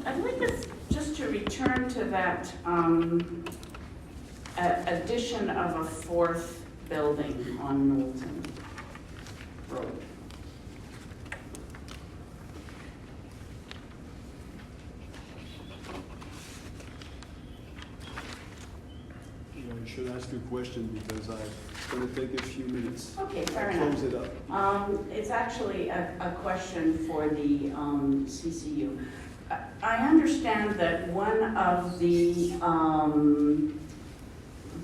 I'd like us just to return to that addition of a fourth building on Knowlton Road. I should ask you a question because it's going to take a few minutes. Okay, fair Close enough. it up. It's actually a question for the CCU. I understand that one of the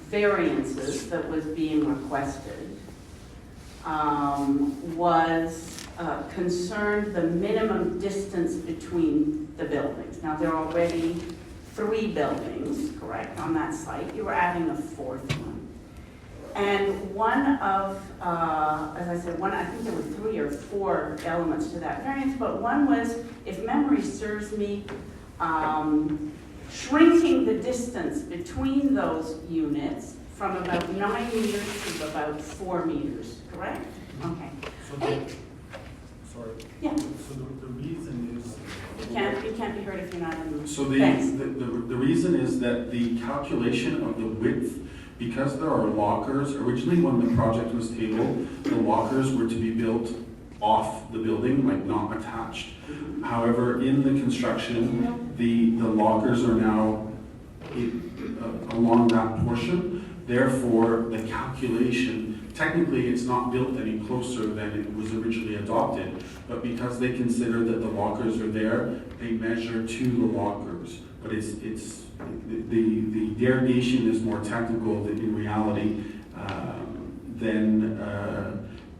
variances that was being requested was concerned the minimum distance between the buildings. Now, there are already 3 buildings, correct, on that site. You were adding a 4th one. And one of, as I said, I think there were 3 or 4 elements to that variance, but one was, if memory serves me, shrinking the distance between those units from about 9 meters to about 4 meters, correct? Okay. So sorry. Yeah. So the reason is. You can't be heard if you're not in the. So Thanks. the reason is that the calculation of the width, because there are lockers, originally when the project was tabled, the lockers were to be built off the building, like not attached. However, in the construction, the lockers are now along that portion. Therefore, the calculation, technically it's not built any closer than it was originally adopted, but because they consider that the lockers are there, they measure to the lockers. But the derogation is more technical than in reality.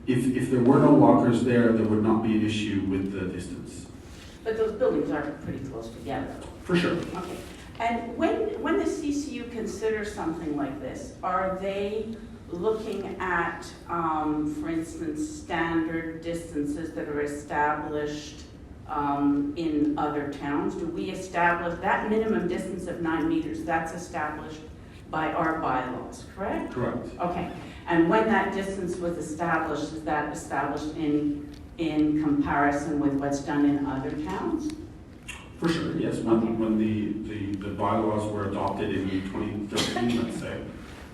If there were no lockers there would not be an issue with the distance. But those buildings are pretty close together. For sure. Okay. And when the CCU considers something like this, are they looking at, for instance, standard distances that are established in other towns? Do we establish that minimum distance of 9 meters? That's established by our bylaws, correct? Correct. Okay. And when that distance was established, is that established in comparison with what's done in other towns? For sure, yes. When the bylaws were adopted in 2013, let's say,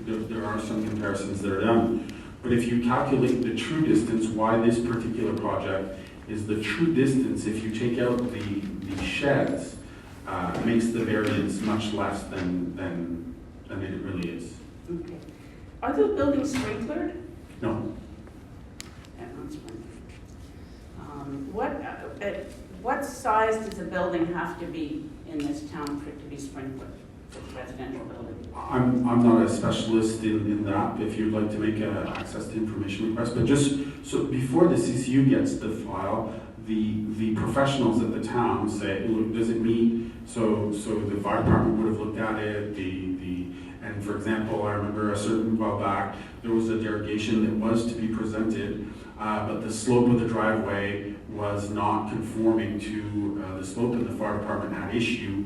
there are some comparisons that are done. But if you calculate the true distance, why this particular project is the true distance, if you take out the sheds, makes the variance much less than it really is. Okay. Are those buildings sprinklered? No. Yeah, not sprinkled. What size does a building have to be in this town for it to be sprinkled, for a residential building? I'm not a specialist in that, if you'd like to make an access to information request, but just, so before the CCU gets the file, the professionals at the town say, look, does it meet, so the fire department would have looked at it, and for example, I remember a certain while back, there was a derogation that was to be presented, but the slope of the driveway was not conforming to the slope, and the fire department had issue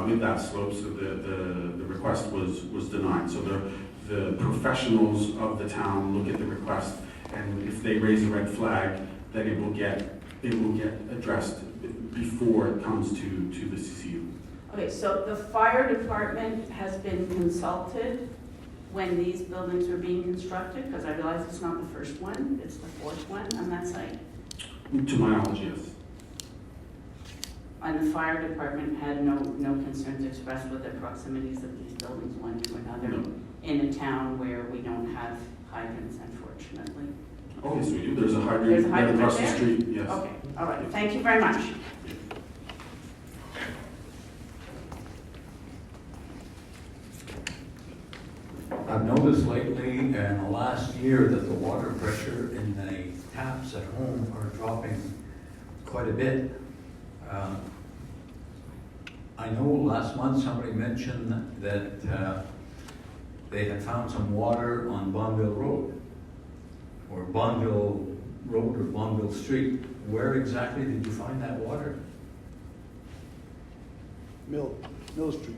with that slope, so the request was denied. So the professionals of the town look at the request, and if they raise a red flag, then it will get addressed before it comes to the CCU. Okay, so the fire department has been consulted when these buildings were being constructed? Because I realize it's not the first one, it's the 4th one on that site. To my knowledge, yes. And the fire department had no concerns expressed with the proximities of these buildings one to another No. in a town where we don't have hydrants, unfortunately. Oh, yes, we do. There's a There's hydrant a right hydrant across the there? street, yes. Okay, all right, thank you very much. I've noticed lately in the last year that the water pressure in the taps at home are dropping quite a bit. I know last month somebody mentioned that they had found some water on Bonville Road, or Bonville Road or Bonville Street. Where exactly did you find that water? Mill Street.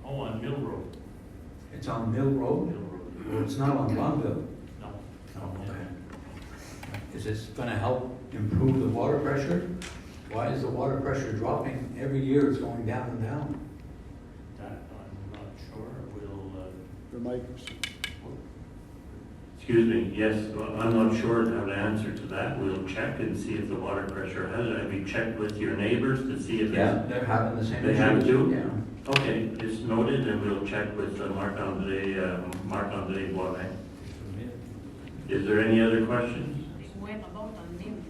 Oh, on Mill Road. It's on Mill Road? Mill Road. Or it's not on Bonville? No. Oh, okay. Is this going to help improve the water pressure? Why is the water pressure dropping? Every year it's going down and down. That I'm not sure, The mic. Excuse me, yes, well, I'm not sure how to answer to that. We'll check and see if the water pressure has it. Have you checked with your neighbors to see if Yeah, it's... they're having the same They issues. have to? Yeah. Okay, it's noted, and we'll check with Marc-André Boivin. Is there any other questions? Where about on Beam?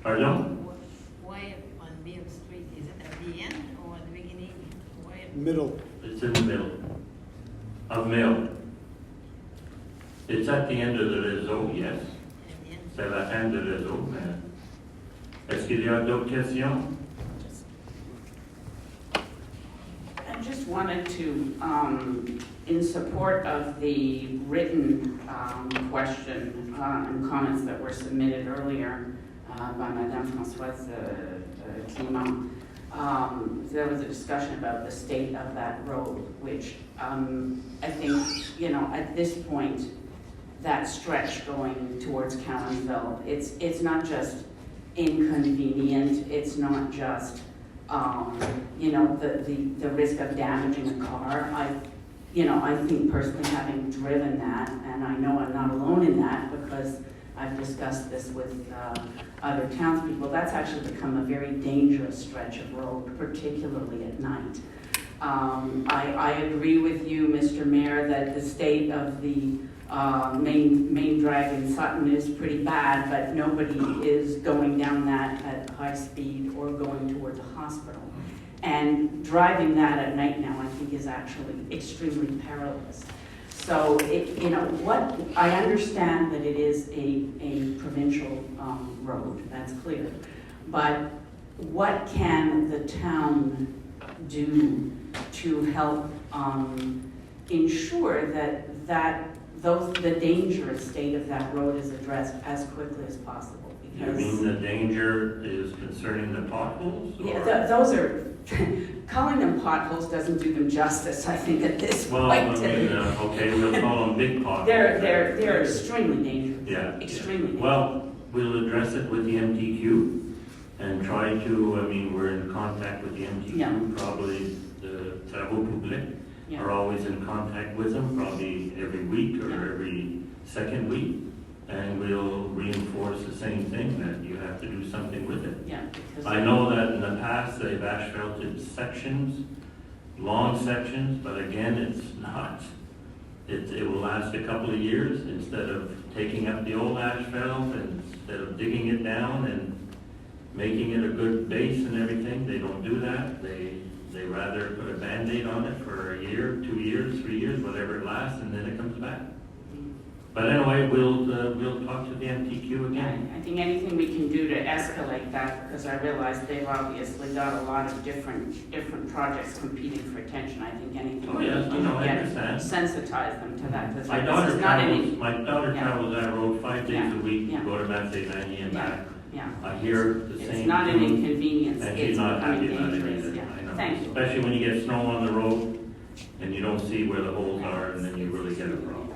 Pardon? Where on Beam Street? Is it at the end or at the beginning? Where? Middle. It's in the middle of Mill. It's at the end of the réseau, yes. At the end? C'est la fin du réseau, mais... Est-ce qu'il y a d'autres questions? I just wanted to, in support of the written question and comments that were submitted earlier by Madame Françoise Clément, there was a discussion about the state of that road, which I think, at this point, that stretch going towards Cowansville, it's not just inconvenient, it's not just the risk of damaging a car. I think personally, having driven that, and I know I'm not alone in that because I've discussed this with other townspeople, that's actually become a very dangerous stretch of road, particularly at night. I agree with you, Mr. Mayor, that the state of the main drag in Sutton is pretty bad, but nobody is going down that at high speed or going towards a hospital. And driving that at night now, I think, is actually extremely perilous. So, I understand that it is a provincial road, that's clear. But what can the town do to help ensure that the dangerous state of that road is addressed as quickly as possible? You mean the danger is concerning the potholes? Yeah, or- those are, calling them potholes doesn't do them justice, I think, at this Well, I point. mean, okay, we'll call them big potholes. They're extremely dangerous. Yeah. Extremely dangerous. Well, we'll address it with the MTQ and try to, we're in contact with the MTQ, Yeah. probably the Travaux Publics Yeah. are always in contact with them, probably every week or Yeah. every second week. And we'll reinforce the same thing, that you have to do something with it. Yeah, because. I know that in the past, they've asphalted sections, long sections, but again, it's not. It will last a couple of years instead of taking up the old asphalt and instead of digging it down and making it a good base and everything. They don't do that. They rather put a Band-Aid on it for a year, 2 years, 3 years, whatever it lasts, and then it comes back. But anyway, we'll talk to the MTQ again. I think anything we can do to escalate that, because I realize they've obviously got a lot of different projects competing for attention. I think anything Oh, we yes, can do I to understand. sensitize them to that. Because My this daughter is not any, travels that road 5 days Yeah, a week yeah. to go to Massey and back. yeah. I hear the same. It's not an thing, inconvenience, and she's it's not happy becoming about it dangerous, either. yeah. I know. Thank you. Especially when you get snow on the road and you don't see where the holes are, and then you really get a problem.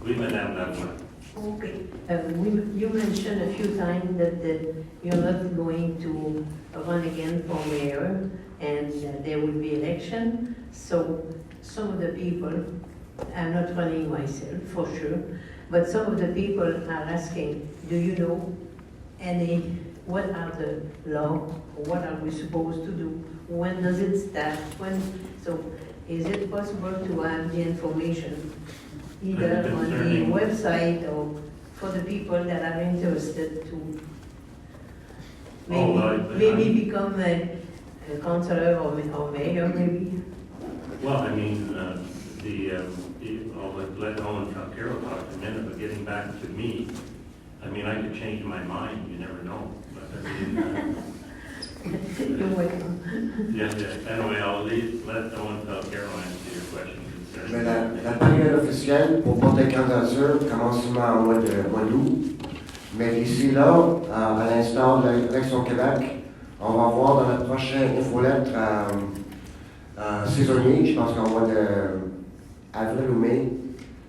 We went down that one. Okay, you mentioned a few times that you're not going to run again for mayor and there will be election. So some of the people, I'm not running myself for sure, but some of the people are asking, do you know what are the law? What are we supposed to do? When does it start? So is it possible to have the information either on the website or for the people that are interested to maybe become a councillor or mayor maybe? Well, I'll let Owen Falcaro talk in a minute, but getting back to me, I could change my mind, you never know. But You're welcome. yeah. Anyway, I'll let Owen Falcaro answer your question. Mais la période officielle pour porter candidature commence souvent au mois d'août. Mais d'ici là, à l'instar de l'Élection Québec, on va voir dans notre prochaine infolettre saisonnier, je pense qu'en mois d'avril ou mai,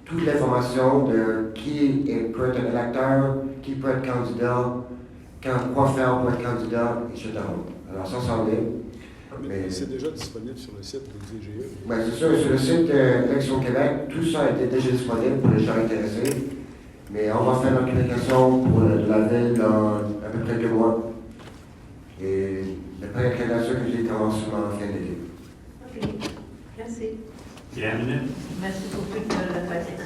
toute l'information de qui peut être un électeur, qui peut être candidat quoi faire pour être candidat, etc. Alors ça s'en est. Mais c'est déjà disponible sur le site du DGE. Ben, c'est sûr, sur le site Élection Québec, tout ça a été déjà disponible pour les gens intéressés. Mais on va faire notre communication pour la ville dans à peu près 2 mois. Et la pré-candidature que j'ai commencé en fin d'été. Ok, merci. Bienvenue. Merci pour toute la patience.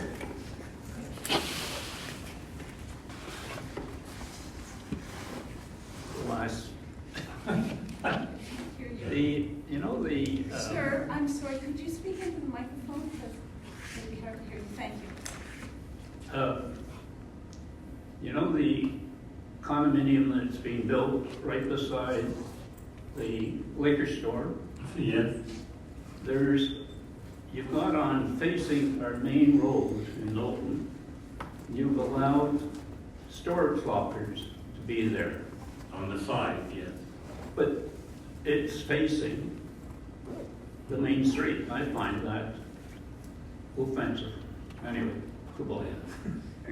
Last. The. Sir, I'm sorry, could you speak into the microphone? Because maybe hard to hear you. Thank you. The condominium that's being built right beside the liquor store, Yes. you've got on facing our main road in Knowlton, you've allowed storage lockers to be there, On the side, yes. but it's facing the main street. I find that offensive. Anyway, goodbye.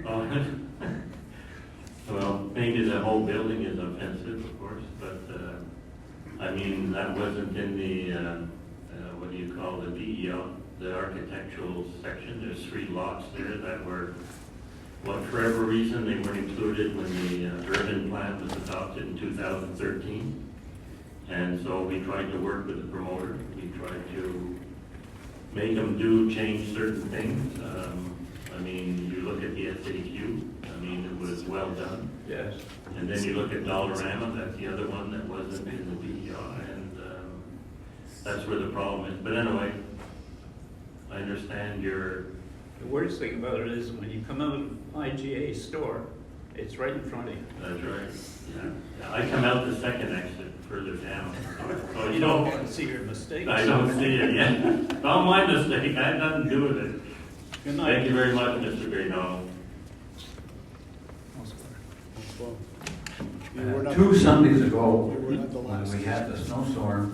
Oh, well, maybe the whole building is offensive, of course, but, I mean, that wasn't in the, what do you call the DEO, the architectural section. There's 3 lots there that were, well, for whatever reason, they weren't included when the urban plan was adopted in 2013. And so we tried to work with the promoter. We tried to make them change certain things. I mean, you look at the SAQ, I mean, it was well done. Yes. And then you look at Dollarama, that's the other one that wasn't in the DEI, and that's where the problem is. But anyway, I understand your, The worst thing about it is when you come out of IGA store, it's right in front of you. that's right, yeah. I come out the second exit further down. So You don't want to see your mistakes. I don't see it yet. Not my mistake, I had nothing to do with it. Good night. Thank you very much, Mr. Greenall. Well, you were not- 2 Sundays ago, you were not the when last. we had the snowstorm,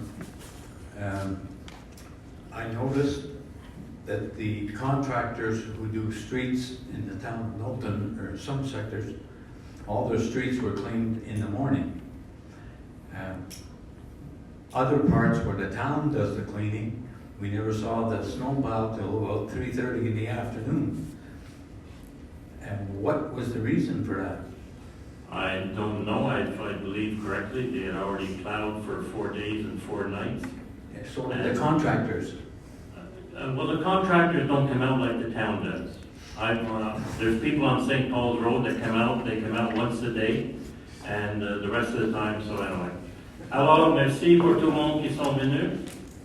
I noticed that the contractors who do streets in the town of Knowlton, or some sectors, all their streets were cleaned in the morning. Other parts where the town does the cleaning, we never saw the snowplow till about 3:30 in the afternoon. And what was the reason for that? I don't know, if I believe correctly, they had already plowed for 4 days and 4 nights. So the contractors, Well, the contractors don't come out like the town does. There's people on St. Paul's Road that come out, they come out once a day, and the rest of the time, so anyway. Alors, merci pour tout le monde qui sont venus.